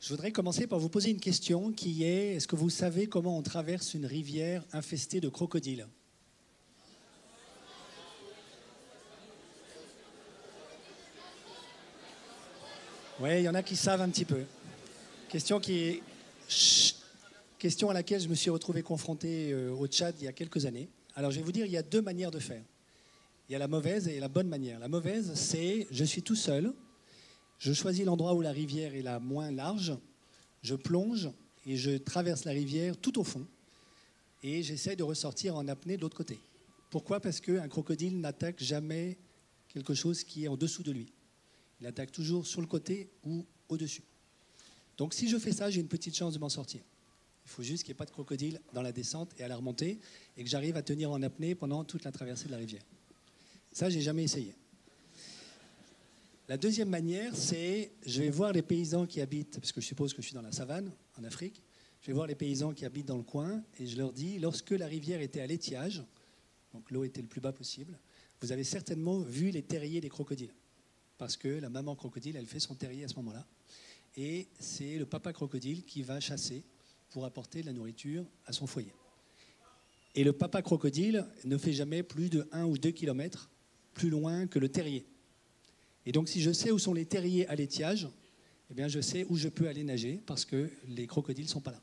Je voudrais commencer par vous poser une question qui est, est-ce que vous savez comment on traverse une rivière infestée de crocodiles? Oui, il y en a qui savent un petit peu. Question qui est... Chut. Question à laquelle je me suis retrouvé confronté au Tchad il y a quelques années. Alors je vais vous dire, il y a deux manières de faire. Il y a la mauvaise et la bonne manière. La mauvaise, c'est je suis tout seul, je choisis l'endroit où la rivière est la moins large, je plonge et je traverse la rivière tout au fond et j'essaie de ressortir en apnée de l'autre côté. Pourquoi? Parce qu'un crocodile n'attaque jamais quelque chose qui est en dessous de lui. Il attaque toujours sur le côté ou au-dessus. Donc si je fais ça, j'ai une petite chance de m'en sortir. Il faut juste qu'il n'y ait pas de crocodile dans la descente et à la remontée et que j'arrive à tenir en apnée pendant toute la traversée de la rivière. Ça, j'ai jamais essayé. La deuxième manière, c'est je vais voir les paysans qui habitent, parce que je suppose que je suis dans la savane, en Afrique, je vais voir les paysans qui habitent dans le coin et je leur dis, lorsque la rivière était à l'étiage, donc l'eau était le plus bas possible, vous avez certainement vu les terriers des crocodiles. Parce que la maman crocodile, elle fait son terrier à ce moment-là. Et c'est le papa crocodile qui va chasser pour apporter de la nourriture à son foyer. Et le papa crocodile ne fait jamais plus de 1 ou 2 kilomètres plus loin que le terrier. Et donc si je sais où sont les terriers à l'étiage, eh bien je sais où je peux aller nager parce que les crocodiles ne sont pas là.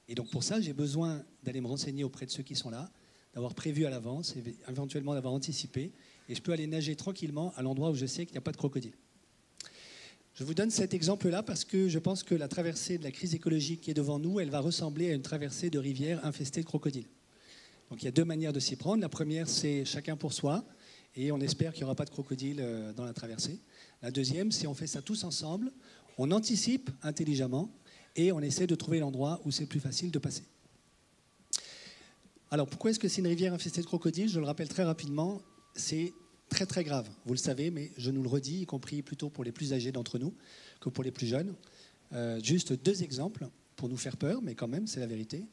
Et donc pour ça, j'ai besoin d'aller me renseigner auprès de ceux qui sont là, d'avoir prévu à l'avance, et éventuellement d'avoir anticipé, et je peux aller nager tranquillement à l'endroit où je sais qu'il n'y a pas de crocodile. Je vous donne cet exemple-là parce que je pense que la traversée de la crise écologique qui est devant nous, elle va ressembler à une traversée de rivière infestée de crocodiles. Donc il y a deux manières de s'y prendre. La première, c'est chacun pour soi, et on espère qu'il n'y aura pas de crocodile dans la traversée. La deuxième, c'est on fait ça tous ensemble, on anticipe intelligemment, et on essaie de trouver l'endroit où c'est le plus facile de passer. Alors pourquoi est-ce que c'est une rivière infestée de crocodiles? Je le rappelle très rapidement, c'est très très grave, vous le savez, mais je nous le redis, y compris plutôt pour les plus âgés d'entre nous que pour les plus jeunes. Juste deux exemples pour nous faire peur, mais quand même, c'est la vérité.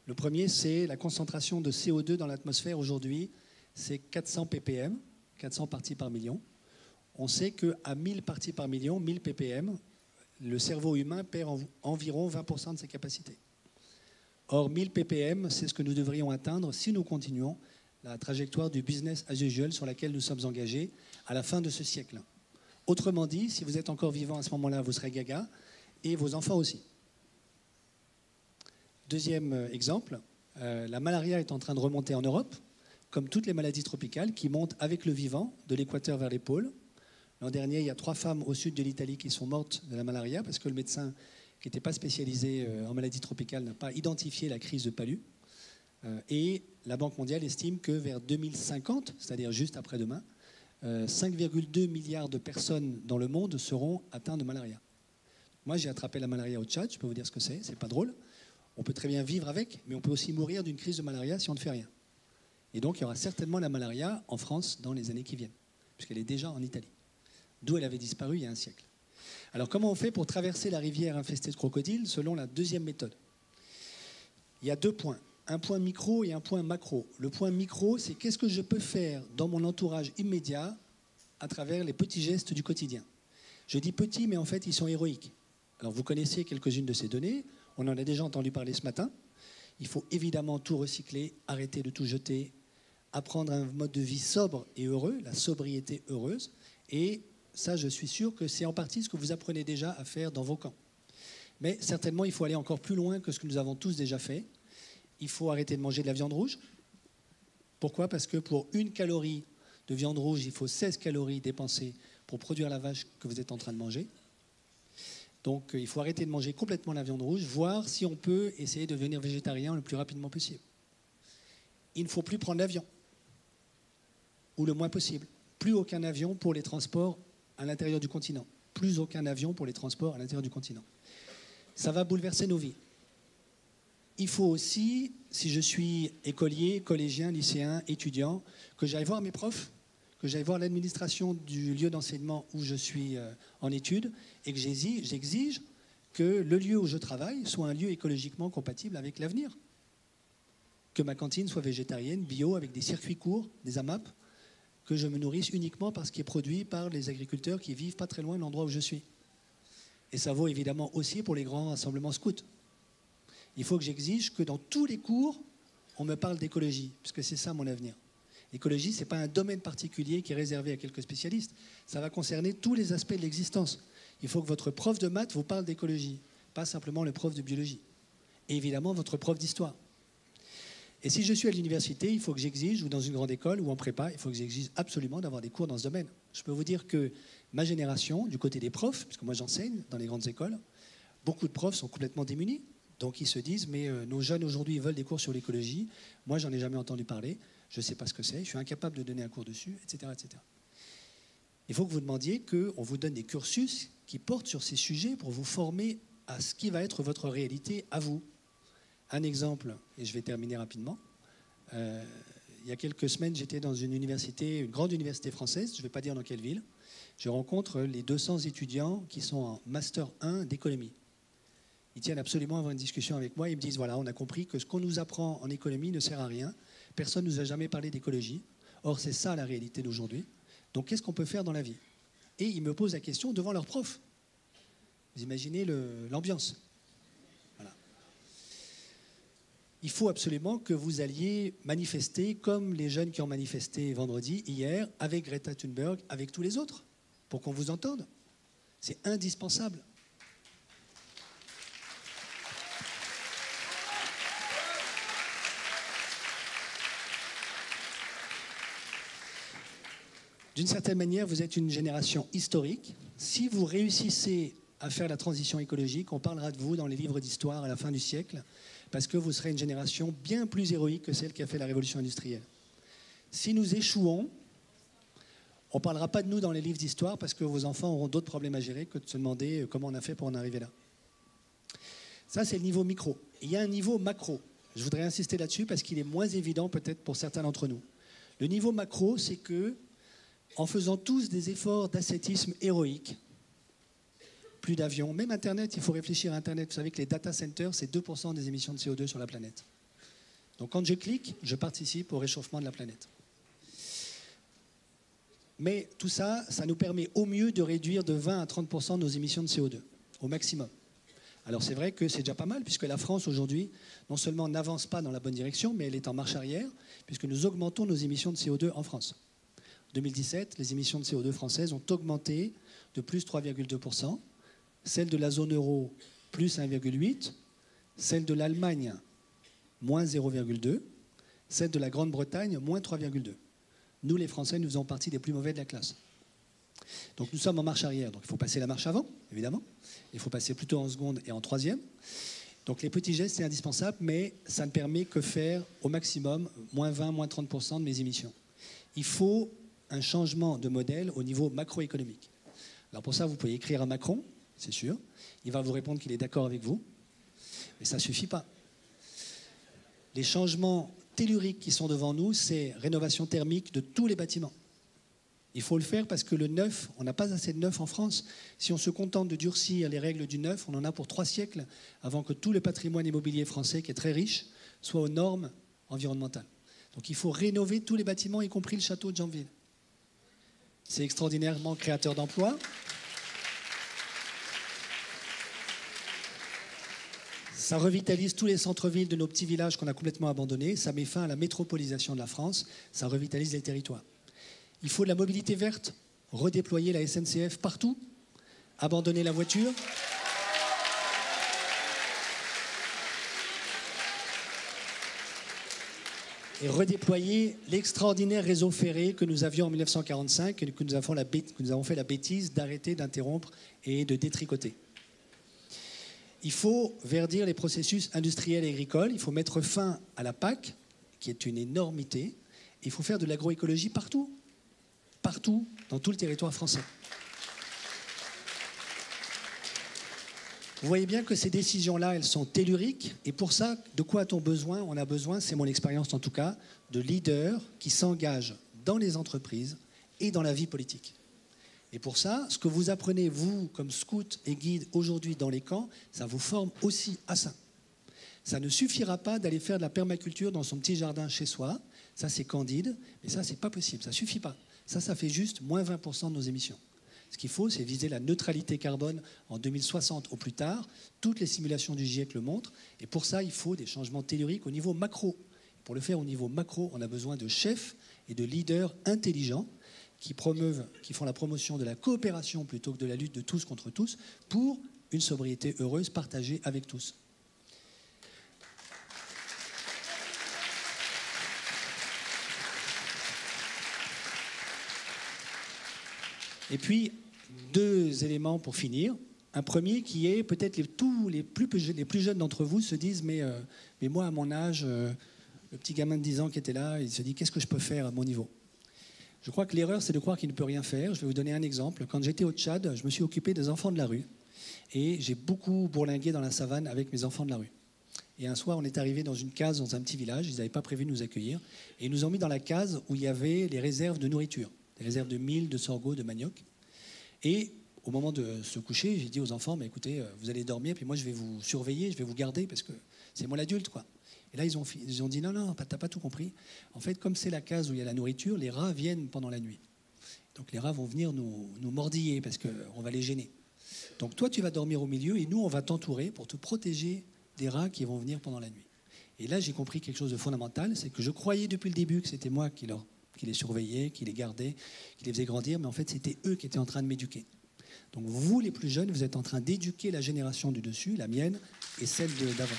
Le premier, c'est la concentration de CO2 dans l'atmosphère aujourd'hui, c'est 400 ppm, 400 parties par million. On sait qu'à 1000 parties par million, 1000 ppm, le cerveau humain perd environ 20% de ses capacités. Or, 1000 ppm, c'est ce que nous devrions atteindre si nous continuons la trajectoire du business as usual sur laquelle nous sommes engagés à la fin de ce siècle. Autrement dit, si vous êtes encore vivant à ce moment-là, vous serez gaga, et vos enfants aussi. Deuxième exemple, la malaria est en train de remonter en Europe, comme toutes les maladies tropicales qui montent avec le vivant, de l'équateur vers les pôles. L'an dernier, il y a 3 femmes au sud de l'Italie qui sont mortes de la malaria parce que le médecin qui n'était pas spécialisé en maladies tropicales n'a pas identifié la crise de palu. Et la Banque mondiale estime que vers 2050, c'est-à-dire juste après-demain, 5,2 milliards de personnes dans le monde seront atteintes de malaria. Moi, j'ai attrapé la malaria au Tchad, je peux vous dire ce que c'est pas drôle. On peut très bien vivre avec, mais on peut aussi mourir d'une crise de malaria si on ne fait rien. Et donc, il y aura certainement la malaria en France dans les années qui viennent, puisqu'elle est déjà en Italie, d'où elle avait disparu il y a un siècle. Alors, comment on fait pour traverser la rivière infestée de crocodiles selon la deuxième méthode? Il y a 2 points. Un point micro et un point macro. Le point micro, c'est qu'est-ce que je peux faire dans mon entourage immédiat à travers les petits gestes du quotidien. Je dis petits, mais en fait, ils sont héroïques. Alors, vous connaissez quelques-unes de ces données. On en a déjà entendu parler ce matin. Il faut évidemment tout recycler, arrêter de tout jeter, apprendre un mode de vie sobre et heureux, la sobriété heureuse. Et ça, je suis sûr que c'est en partie ce que vous apprenez déjà à faire dans vos camps. Mais certainement, il faut aller encore plus loin que ce que nous avons tous déjà fait. Il faut arrêter de manger de la viande rouge. Pourquoi? Parce que pour 1 calorie de viande rouge, il faut 16 calories dépensées pour produire la vache que vous êtes en train de manger. Donc il faut arrêter de manger complètement la viande rouge, voir si on peut essayer de devenir végétarien le plus rapidement possible. Il ne faut plus prendre l'avion, ou le moins possible. Plus aucun avion pour les transports à l'intérieur du continent. Plus aucun avion pour les transports à l'intérieur du continent. Ça va bouleverser nos vies. Il faut aussi, si je suis écolier, collégien, lycéen, étudiant, que j'aille voir mes profs, que j'aille voir l'administration du lieu d'enseignement où je suis en études et que j'exige que le lieu où je travaille soit un lieu écologiquement compatible avec l'avenir. Que ma cantine soit végétarienne, bio, avec des circuits courts, des AMAP, que je me nourrisse uniquement par ce qui est produit par les agriculteurs qui vivent pas très loin de l'endroit où je suis. Et ça vaut évidemment aussi pour les grands rassemblements scouts. Il faut que j'exige que dans tous les cours, on me parle d'écologie, puisque c'est ça mon avenir. L'écologie, ce n'est pas un domaine particulier qui est réservé à quelques spécialistes. Ça va concerner tous les aspects de l'existence. Il faut que votre prof de maths vous parle d'écologie, pas simplement le prof de biologie. Et évidemment, votre prof d'histoire. Et si je suis à l'université, il faut que j'exige, ou dans une grande école, ou en prépa, il faut que j'exige absolument d'avoir des cours dans ce domaine. Je peux vous dire que ma génération, du côté des profs, parce que moi j'enseigne dans les grandes écoles, beaucoup de profs sont complètement démunis. Donc ils se disent, mais nos jeunes aujourd'hui veulent des cours sur l'écologie. Moi, j'en ai jamais entendu parler. Je ne sais pas ce que c'est. Je suis incapable de donner un cours dessus, etc., etc. Il faut que vous demandiez qu'on vous donne des cursus qui portent sur ces sujets pour vous former à ce qui va être votre réalité à vous. Un exemple, et je vais terminer rapidement. Il y a quelques semaines, j'étais dans une université, une grande université française, je ne vais pas dire dans quelle ville. Je rencontre les 200 étudiants qui sont en Master 1 d'économie. Ils tiennent absolument à avoir une discussion avec moi. Ils me disent, voilà, on a compris que ce qu'on nous apprend en économie ne sert à rien. Personne ne nous a jamais parlé d'écologie. Or, c'est ça la réalité d'aujourd'hui. Donc, qu'est-ce qu'on peut faire dans la vie? Et ils me posent la question devant leur prof. Vous imaginez l'ambiance. Voilà. Il faut absolument que vous alliez manifester comme les jeunes qui ont manifesté vendredi, hier, avec Greta Thunberg, avec tous les autres, pour qu'on vous entende. C'est indispensable. D'une certaine manière, vous êtes une génération historique. Si vous réussissez à faire la transition écologique, on parlera de vous dans les livres d'histoire à la fin du siècle, parce que vous serez une génération bien plus héroïque que celle qui a fait la révolution industrielle. Si nous échouons, on ne parlera pas de nous dans les livres d'histoire, parce que vos enfants auront d'autres problèmes à gérer que de se demander comment on a fait pour en arriver là. Ça, c'est le niveau micro. Il y a un niveau macro. Je voudrais insister là-dessus, parce qu'il est moins évident peut-être pour certains d'entre nous. Le niveau macro, c'est que en faisant tous des efforts d'ascétisme héroïque, plus d'avions, même Internet, il faut réfléchir à Internet. Vous savez que les data centers, c'est 2% des émissions de CO2 sur la planète. Donc quand je clique, je participe au réchauffement de la planète. Mais tout ça, ça nous permet au mieux de réduire de 20 à 30% nos émissions de CO2, au maximum. Alors c'est vrai que c'est déjà pas mal, puisque la France aujourd'hui, non seulement n'avance pas dans la bonne direction, mais elle est en marche arrière, puisque nous augmentons nos émissions de CO2 en France. 2017, les émissions de CO2 françaises ont augmenté de plus 3,2%, celles de la zone euro plus 1,8%, celles de l'Allemagne moins 0,2%, celles de la Grande-Bretagne moins 3,2%. Nous, les Français, nous faisons partie des plus mauvais de la classe. Donc nous sommes en marche arrière. Donc il faut passer la marche avant, évidemment. Il faut passer plutôt en seconde et en troisième. Donc les petits gestes, c'est indispensable, mais ça ne permet que faire au maximum moins 20, moins 30% de mes émissions. Il faut un changement de modèle au niveau macroéconomique. Alors pour ça, vous pouvez écrire à Macron, c'est sûr. Il va vous répondre qu'il est d'accord avec vous. Mais ça ne suffit pas. Les changements telluriques qui sont devant nous, c'est rénovation thermique de tous les bâtiments. Il faut le faire parce que le neuf, on n'a pas assez de neuf en France. Si on se contente de durcir les règles du neuf, on en a pour 3 siècles avant que tout le patrimoine immobilier français, qui est très riche, soit aux normes environnementales. Donc il faut rénover tous les bâtiments, y compris le château de Janville. C'est extraordinairement créateur d'emplois. Ça revitalise tous les centres-villes de nos petits villages qu'on a complètement abandonnés. Ça met fin à la métropolisation de la France. Ça revitalise les territoires. Il faut de la mobilité verte, redéployer la SNCF partout, abandonner la voiture. Et redéployer l'extraordinaire réseau ferré que nous avions en 1945 et que nous avons fait la bêtise d'arrêter, d'interrompre et de détricoter. Il faut verdir les processus industriels et agricoles. Il faut mettre fin à la PAC, qui est une énormité. Il faut faire de l'agroécologie partout. Partout, dans tout le territoire français. Vous voyez bien que ces décisions-là, elles sont telluriques. Et pour ça, de quoi a-t-on besoin? On a besoin, c'est mon expérience en tout cas, de leaders qui s'engagent dans les entreprises et dans la vie politique. Et pour ça, ce que vous apprenez, vous, comme scout et guide aujourd'hui dans les camps, ça vous forme aussi à ça. Ça ne suffira pas d'aller faire de la permaculture dans son petit jardin chez soi. Ça, c'est candide. Mais ça, c'est pas possible. Ça suffit pas. Ça fait juste moins 20% de nos émissions. Ce qu'il faut, c'est viser la neutralité carbone en 2060 au plus tard. Toutes les simulations du GIEC le montrent. Et pour ça, il faut des changements telluriques au niveau macro. Pour le faire au niveau macro, on a besoin de chefs et de leaders intelligents qui font la promotion de la coopération plutôt que de la lutte de tous contre tous pour une sobriété heureuse partagée avec tous. Et puis, 2 éléments pour finir. Un premier qui est peut-être les plus jeunes d'entre vous se disent mais moi, à mon âge, le petit gamin de 10 ans qui était là, il se dit qu'est-ce que je peux faire à mon niveau? Je crois que l'erreur, c'est de croire qu'il ne peut rien faire. Je vais vous donner un exemple. Quand j'étais au Tchad, je me suis occupé des enfants de la rue. Et j'ai beaucoup bourlingué dans la savane avec mes enfants de la rue. Et un soir, on est arrivé dans une case, dans un petit village. Ils n'avaient pas prévu de nous accueillir. Et ils nous ont mis dans la case où il y avait les réserves de nourriture. Des réserves de mil, de sorgho, de manioc. Et au moment de se coucher, j'ai dit aux enfants, mais écoutez, vous allez dormir, puis moi je vais vous surveiller, je vais vous garder, parce que c'est moi l'adulte, quoi. Et là, ils ont dit, non, t'as pas tout compris. En fait, comme c'est la case où il y a la nourriture, les rats viennent pendant la nuit. Donc les rats vont venir nous mordiller, parce qu'on va les gêner. Donc toi, tu vas dormir au milieu, et nous, on va t'entourer pour te protéger des rats qui vont venir pendant la nuit. Et là, j'ai compris quelque chose de fondamental, c'est que je croyais depuis le début que c'était moi qui les surveillais, qui les gardais, qui les faisait grandir, mais en fait, c'était eux qui étaient en train de m'éduquer. Donc vous, les plus jeunes, vous êtes en train d'éduquer la génération du dessus, la mienne, et celle d'avant.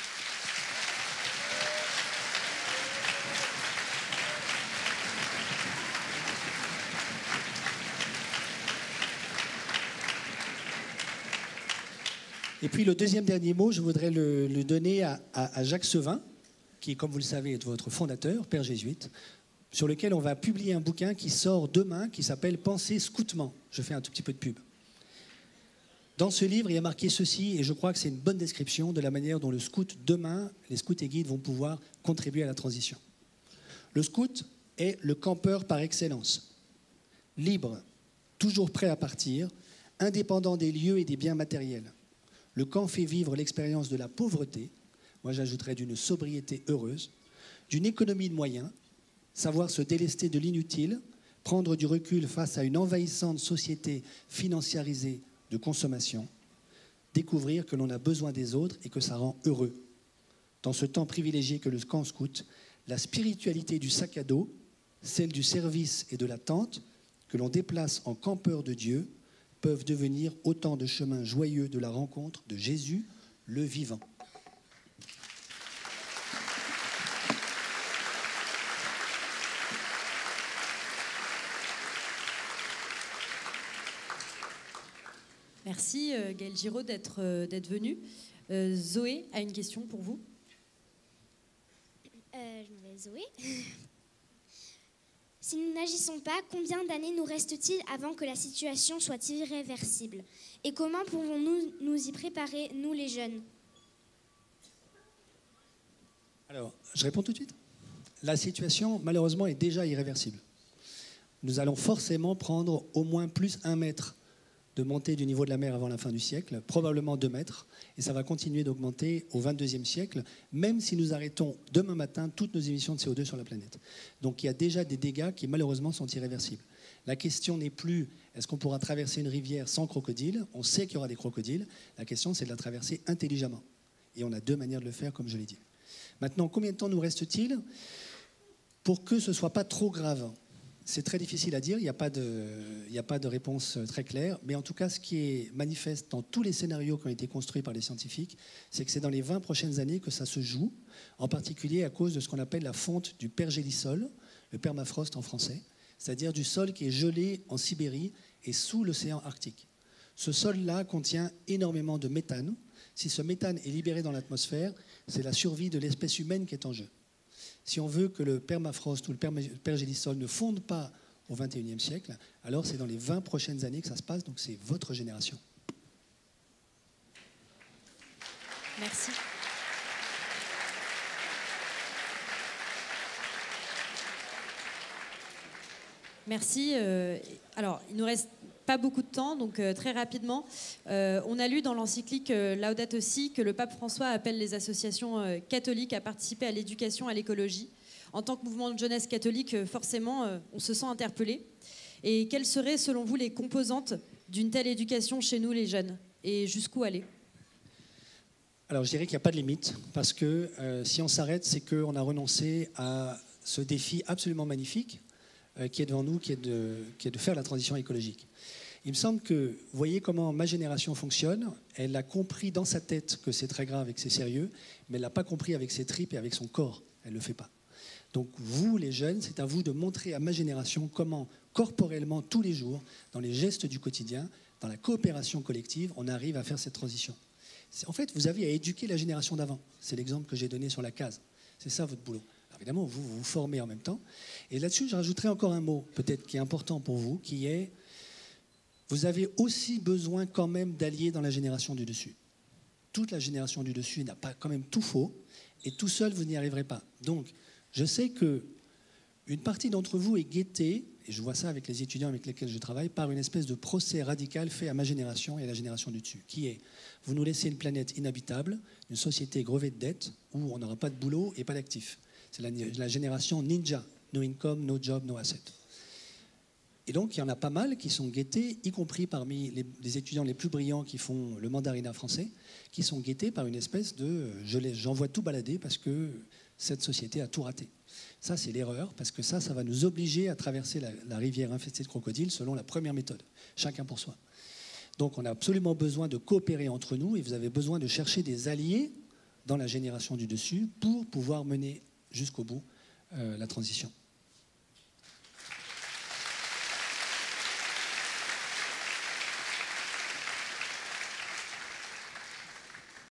Et puis le deuxième dernier mot, je voudrais le donner à Jacques Sevin, qui, comme vous le savez, est votre fondateur, père jésuite, sur lequel on va publier un bouquin qui sort demain, qui s'appelle « Penser scoutement ». Je fais un tout petit peu de pub. Dans ce livre, il y a marqué ceci, et je crois que c'est une bonne description de la manière dont le scout, demain, les scouts et guides vont pouvoir contribuer à la transition. Le scout est le campeur par excellence. Libre, toujours prêt à partir, indépendant des lieux et des biens matériels. Le camp fait vivre l'expérience de la pauvreté, moi j'ajouterais d'une sobriété heureuse, d'une économie de moyens, savoir se délester de l'inutile, prendre du recul face à une envahissante société financiarisée de consommation, découvrir que l'on a besoin des autres et que ça rend heureux. Dans ce temps privilégié que le camp scout, la spiritualité du sac à dos, celle du service et de la tente, que l'on déplace en campeur de Dieu, peuvent devenir autant de chemins joyeux de la rencontre de Jésus, le vivant. Merci Gaël Giraud d'être venu. Zoé a une question pour vous. Je m'appelle Zoé. Si nous n'agissons pas, combien d'années nous reste-t-il avant que la situation soit irréversible? Et comment pouvons-nous nous y préparer, nous les jeunes? Alors, je réponds tout de suite. La situation, malheureusement, est déjà irréversible. Nous allons forcément prendre au moins plus 1 mètre de montée du niveau de la mer avant la fin du siècle, probablement 2 mètres, et ça va continuer d'augmenter au XXIe siècle, même si nous arrêtons demain matin toutes nos émissions de CO2 sur la planète. Donc il y a déjà des dégâts qui malheureusement sont irréversibles. La question n'est plus est-ce qu'on pourra traverser une rivière sans crocodile? On sait qu'il y aura des crocodiles. La question, c'est de la traverser intelligemment. Et on a 2 manières de le faire, comme je l'ai dit. Maintenant, combien de temps nous reste-t-il pour que ce ne soit pas trop grave? C'est très difficile à dire, il n'y a pas de réponse très claire, mais en tout cas, ce qui est manifeste dans tous les scénarios qui ont été construits par les scientifiques, c'est que c'est dans les 20 prochaines années que ça se joue, en particulier à cause de ce qu'on appelle la fonte du pergélisol, le permafrost en français, c'est-à-dire du sol qui est gelé en Sibérie et sous l'océan Arctique. Ce sol-là contient énormément de méthane. Si ce méthane est libéré dans l'atmosphère, c'est la survie de l'espèce humaine qui est en jeu. Si on veut que le permafrost ou le pergélisol ne fonde pas au XXIe siècle, alors c'est dans les 20 prochaines années que ça se passe, donc c'est votre génération. Merci. Merci. Alors, il nous reste pas beaucoup de temps, donc très rapidement. On a lu dans l'encyclique Laudato Si que le pape François appelle les associations catholiques à participer à l'éducation à l'écologie. En tant que mouvement de jeunesse catholique, forcément, on se sent interpellé. Et quelles seraient, selon vous, les composantes d'une telle éducation chez nous, les jeunes? Et jusqu'où aller? Alors je dirais qu'il n'y a pas de limite, parce que si on s'arrête, c'est qu'on a renoncé à ce défi absolument magnifique qui est devant nous, qui est de faire la transition écologique. Il me semble que, vous voyez comment ma génération fonctionne, elle a compris dans sa tête que c'est très grave et que c'est sérieux, mais elle ne l'a pas compris avec ses tripes et avec son corps. Elle ne le fait pas. Donc vous, les jeunes, c'est à vous de montrer à ma génération comment, corporellement, tous les jours, dans les gestes du quotidien, dans la coopération collective, on arrive à faire cette transition. En fait, vous avez à éduquer la génération d'avant. C'est l'exemple que j'ai donné sur la case. C'est ça votre boulot. Alors évidemment, vous vous formez en même temps. Et là-dessus, je rajouterai encore un mot, peut-être qui est important pour vous, qui est, vous avez aussi besoin quand même d'alliés dans la génération du dessus. Toute la génération du dessus n'a pas quand même tout faux, et tout seul, vous n'y arriverez pas. Donc, je sais qu'une partie d'entre vous est guettée, et je vois ça avec les étudiants avec lesquels je travaille, par une espèce de procès radical fait à ma génération et à la génération du dessus, qui est, vous nous laissez une planète inhabitable, une société grevée de dettes, où on n'aura pas de boulot et pas d'actifs. C'est la génération ninja, no income, no job, no asset. Et donc, il y en a pas mal qui sont guettés, y compris parmi les étudiants les plus brillants qui font le mandarinat français, qui sont guettés par une espèce de j'envoie tout balader parce que cette société a tout raté. Ça, c'est l'erreur, parce que ça va nous obliger à traverser la rivière infestée de crocodiles selon la première méthode, chacun pour soi. Donc, on a absolument besoin de coopérer entre nous, et vous avez besoin de chercher des alliés dans la génération du dessus pour pouvoir mener jusqu'au bout la transition.